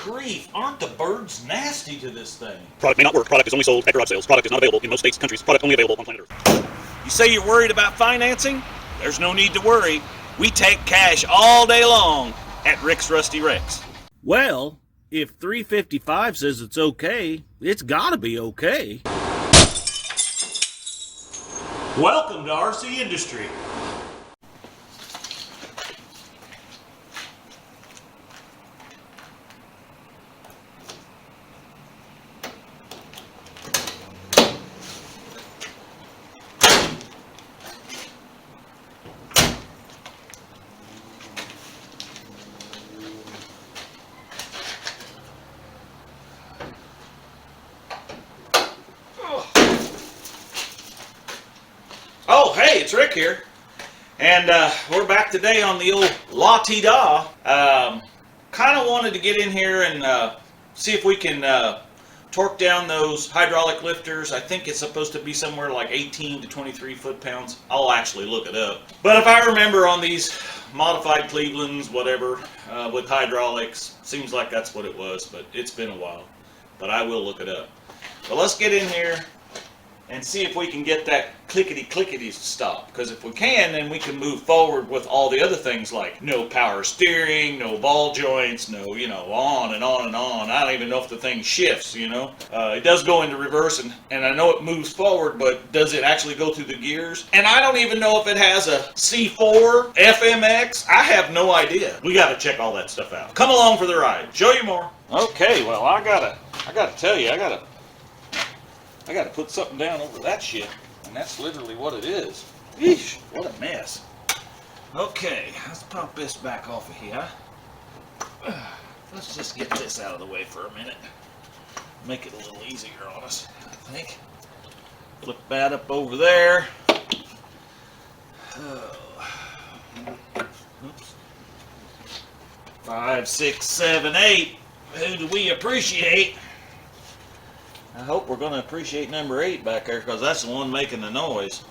grief, aren't the birds nasty to this thing? Product may not work. Product is only sold at garage sales. Product is not available in most states and countries. Product only available on planet Earth. You say you're worried about financing? There's no need to worry. We take cash all day long at Rick's Rusty Rex. Well, if 355 says it's okay, it's gotta be okay. Welcome to RCindustry. Oh, hey, it's Rick here, and we're back today on the old la-ti-da. Kind of wanted to get in here and see if we can torque down those hydraulic lifters. I think it's supposed to be somewhere like 18 to 23 foot-pounds. I'll actually look it up. But if I remember on these modified Clevelands, whatever, with hydraulics, seems like that's what it was, but it's been a while. But I will look it up. But let's get in here and see if we can get that clickety-clickety stop. Because if we can, then we can move forward with all the other things like no power steering, no ball joints, no, you know, on and on and on. I don't even know if the thing shifts, you know. It does go into reverse, and I know it moves forward, but does it actually go through the gears? And I don't even know if it has a C4, FMX. I have no idea. We got to check all that stuff out. Come along for the ride. Show you more. Okay, well, I gotta tell you, I gotta put something down over that shit, and that's literally what it is. Yeesh, what a mess. Okay, let's pop this back off of here. Let's just get this out of the way for a minute. Make it a little easier on us, I think. Flip that up over there. Oops. 5, 6, 7, 8. Who do we appreciate? I hope we're going to appreciate number 8 back there, because that's the one making the noise.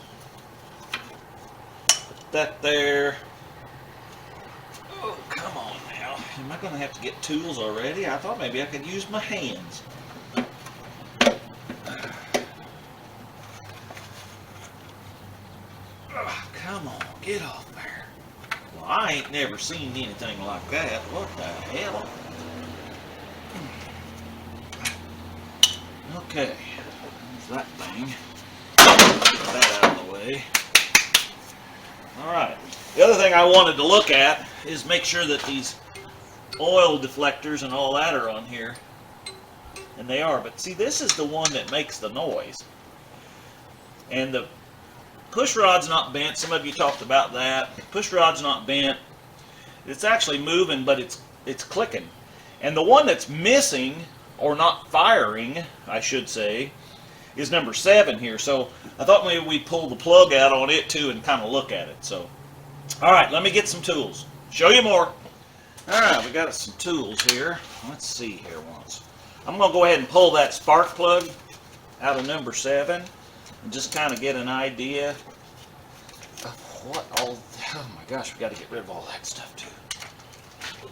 Put that there. Oh, come on now. Am I going to have to get tools already? I thought maybe I could use my hands. Oh, come on, get off there. Well, I ain't never seen anything like that. What the hell? Okay, there's that thing. Get that out of the way. Alright, the other thing I wanted to look at is make sure that these oil deflectors and all that are on here. And they are, but see, this is the one that makes the noise. And the push rod's not bent. Some of you talked about that. The push rod's not bent. It's actually moving, but it's clicking. And the one that's missing, or not firing, I should say, is number 7 here. So I thought maybe we'd pull the plug out on it too and kind of look at it. So, all right, let me get some tools. Show you more. All right, we got some tools here. Let's see here once. I'm going to go ahead and pull that spark plug out of number 7 and just kind of get an idea of what all. Oh my gosh, we got to get rid of all that stuff too.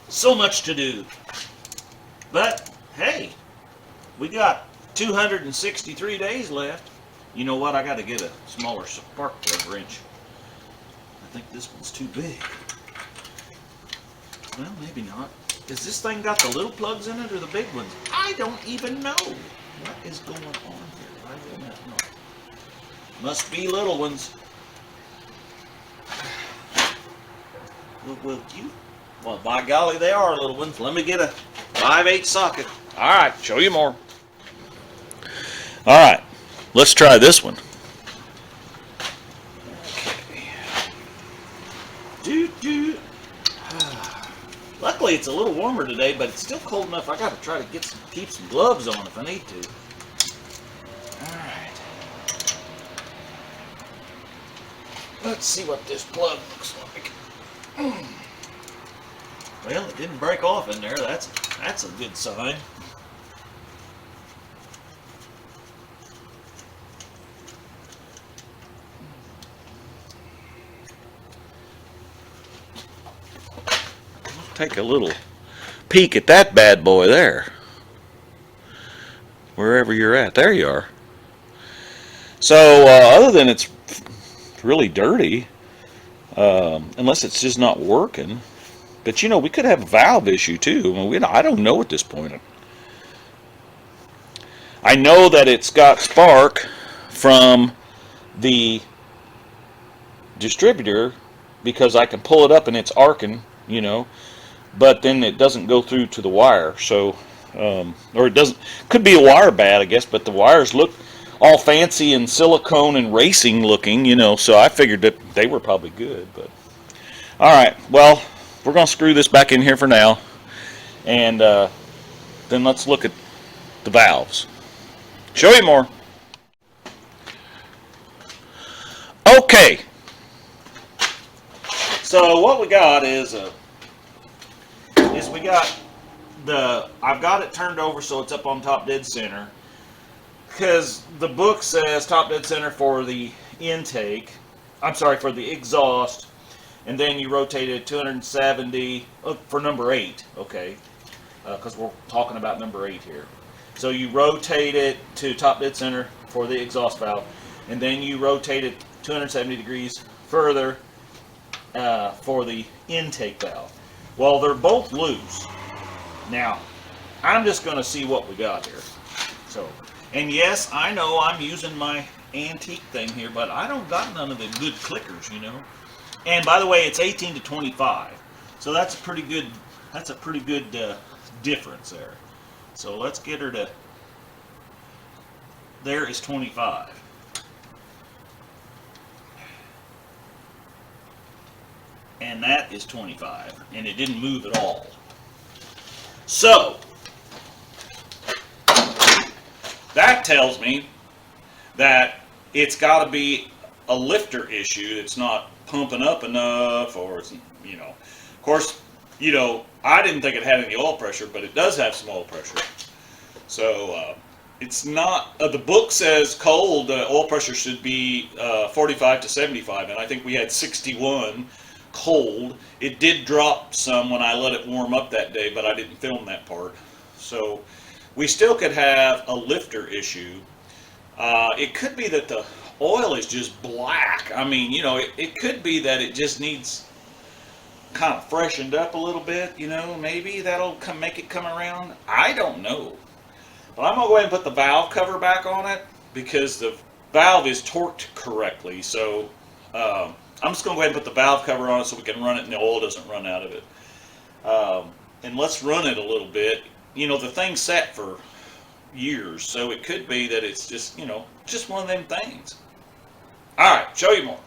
So much to do. But hey, we got 263 days left. You know what? I got to get a smaller spark plug wrench. I think this one's too big. Well, maybe not. Has this thing got the little plugs in it or the big ones? I don't even know. What is going on here? I do not know. Must be little ones. Well, by golly, they are little ones. Let me get a 5/8 socket. All right, show you more. All right, let's try this one. Okay. Luckily, it's a little warmer today, but it's still cold enough. I got to try to keep some gloves on if I need to. All right. Let's see what this plug looks like. Well, it didn't break off in there. That's a good sign. Take a little peek at that bad boy there. Wherever you're at, there you are. So other than it's really dirty, unless it's just not working. But you know, we could have a valve issue too. I mean, I don't know at this point. I know that it's got spark from the distributor because I can pull it up and it's arcing, you know, but then it doesn't go through to the wire. So, or it doesn't, could be a wire bad, I guess, but the wires look all fancy and silicone and racing looking, you know, so I figured that they were probably good. But all right, well, we're going to screw this back in here for now, and then let's look at the valves. Show you more. Okay, so what we got is we got I've got it turned over so it's up on top dead center, because the book says top dead center for the intake, I'm sorry, for the exhaust, and then you rotate it 270 for number 8, okay, because we're talking about number 8 here. So you rotate it to top dead center for the exhaust valve, and then you rotate it 270 degrees further for the intake valve. Well, they're both loose. Now, I'm just going to see what we got here. So, and yes, I know I'm using my antique thing here, but I don't got none of the good clickers, you know. And by the way, it's 18 to 25, so that's a pretty good difference there. So let's get her to, there is 25. And that is 25, and it didn't move at all. So that tells me that it's got to be a lifter issue. It's not pumping up enough, or it's, you know, of course, you know, I didn't think it had any oil pressure, but it does have some oil pressure. So it's not, the book says cold oil pressure should be 45 to 75, and I think we had 61 cold. It did drop some when I let it warm up that day, but I didn't film that part. So we still could have a lifter issue. It could be that the oil is just black. I mean, you know, it could be that it just needs kind of freshened up a little bit, you know, maybe that'll make it come around. I don't know. But I'm going to go ahead and put the valve cover back on it because the valve is torqued correctly. So I'm just going to go ahead and put the valve cover on it so we can run it and the oil doesn't run out of it. And let's run it a little bit. You know, the thing's set for years, so it could be that it's just, you know, just one of them things. All right, show you more.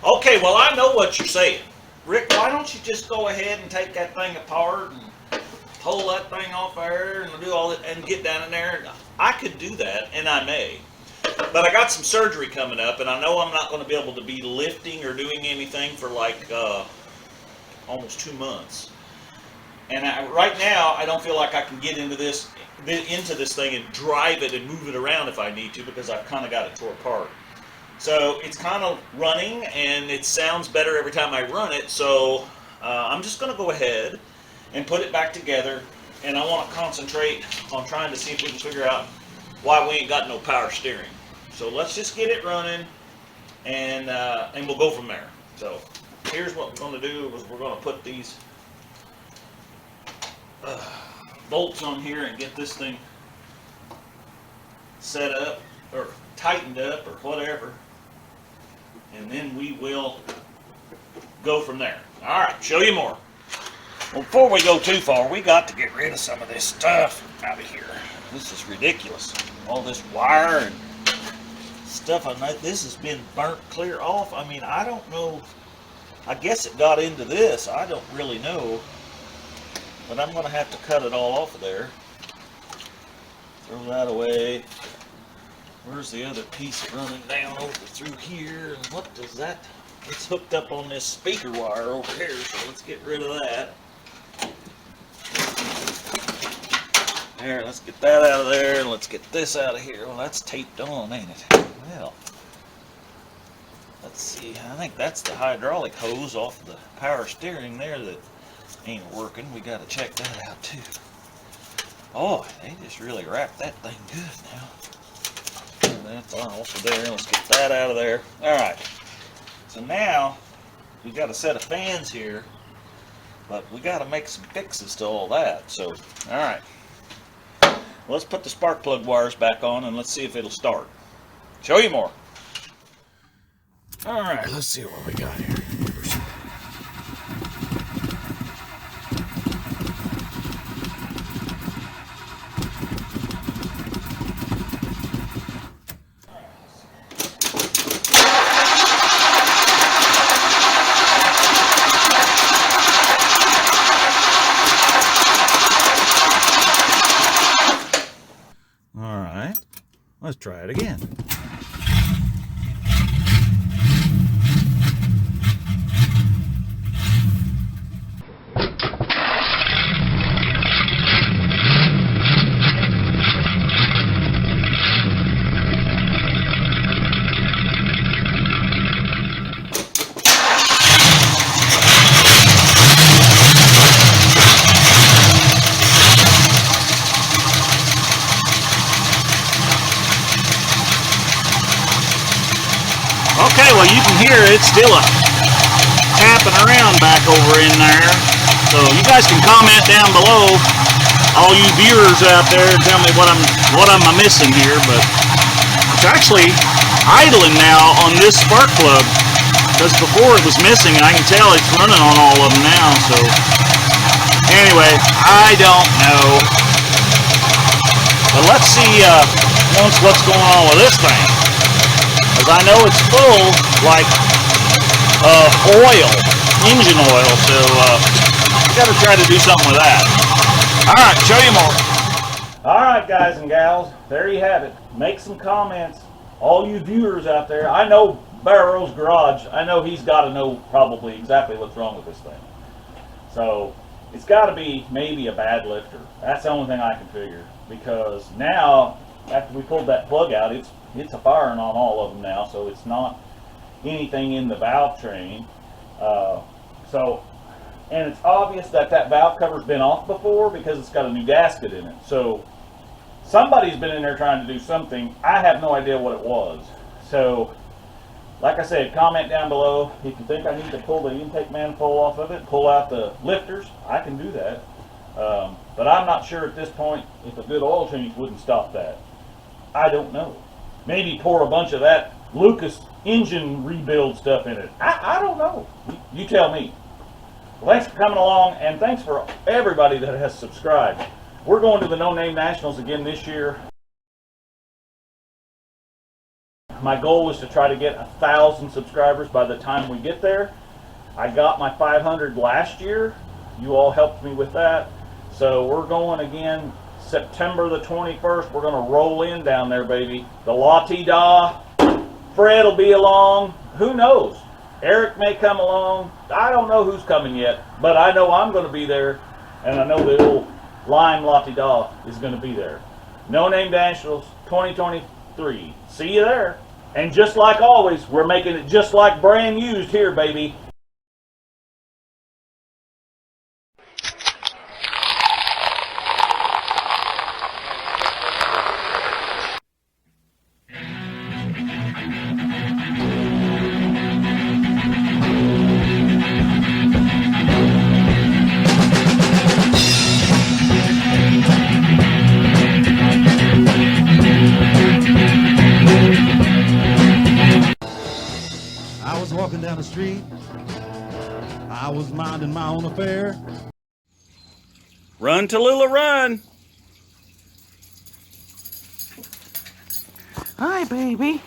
Okay, well, I know what you're saying. Rick, why don't you just go ahead and take that thing apart and pull that thing off there and do all that and get down in there? I could do that, and I may. But I got some surgery coming up, and I know I'm not going to be able to be lifting or doing anything for like almost 2 months. And right now, I don't feel like I can get into this thing and drive it and move it around if I need to, because I've kind of got it tore apart. So it's kind of running, and it sounds better every time I run it. So I'm just going to go ahead and put it back together, and I want to concentrate on trying to see if we can figure out why we ain't got no power steering. So let's just get it running, and we'll go from there. So here's what we're going to do: is we're going to put these bolts on here and get this thing set up or tightened up or whatever, and then we will go from there. All right, show you more. Well, before we go too far, we got to get rid of some of this stuff out of here. This is ridiculous. All this wire and stuff on that. This has been burnt clear off. I mean, I don't know. I guess it got into this. I don't really know. But I'm going to have to cut it all off of there. Throw that away. Where's the other piece running down over through here? And what does that? It's hooked up on this speaker wire over here, so let's get rid of that. There, let's get that out of there, and let's get this out of here. Well, that's taped on, ain't it? Well, let's see. I think that's the hydraulic hose off the power steering there that ain't working. We got to check that out too. Oh, they just really wrapped that thing good now. That's also there. Let's get that out of there. All right. So now we got a set of fans here, but we got to make some fixes to all that. So, all right. Let's put the spark plug wires back on and let's see if it'll start. Show you more. All right, let's see what we got here. All right, let's try it again. Okay, well you can hear it's still a tapping around back over in there. So you guys can comment down below, all you viewers out there, tell me what I'm missing here. But it's actually idling now on this spark plug, because before it was missing, and I can tell it's running on all of them now. So anyway, I don't know. But let's see once what's going on with this thing. I know it's full, like, oil, engine oil, so we got to try to do something with that. All right, show you more. All right, guys and gals, there you have it. Make some comments. All you viewers out there, I know Barrow's Garage, I know he's got to know probably exactly what's wrong with this thing. So it's got to be maybe a bad lifter. That's the only thing I can figure, because now, after we pulled that plug out, it's a firing on all of them now, so it's not anything in the valve train. And it's obvious that valve cover's been off before because it's got a new gasket in it. So somebody's been in there trying to do something. I have no idea what it was. So, like I said, comment down below. If you think I need to pull the intake manifold off of it, pull out the lifters, I can do that. But I'm not sure at this point if a good oil change wouldn't stop that. I don't know. Maybe pour a bunch of that Lucas engine rebuild stuff in it. I don't know. You tell me. Well, thanks for coming along, and thanks for everybody that has subscribed. We're going to the No Name Nationals again this year. My goal is to try to get 1,000 subscribers by the time we get there. I got my 500 last year. You all helped me with that. So we're going again September the 21st. We're going to roll in down there, baby. The La-Ti-Da. Fred will be along. Who knows? Eric may come along. I don't know who's coming yet, but I know I'm going to be there, and I know the old Lime La-Ti-Da is going to be there. No Name Nationals 2023. See you there. And just like always, we're making it just like brand used here, baby. I was walking down the street, I was minding my own affair. Run, Tallulah, run! Hi, baby.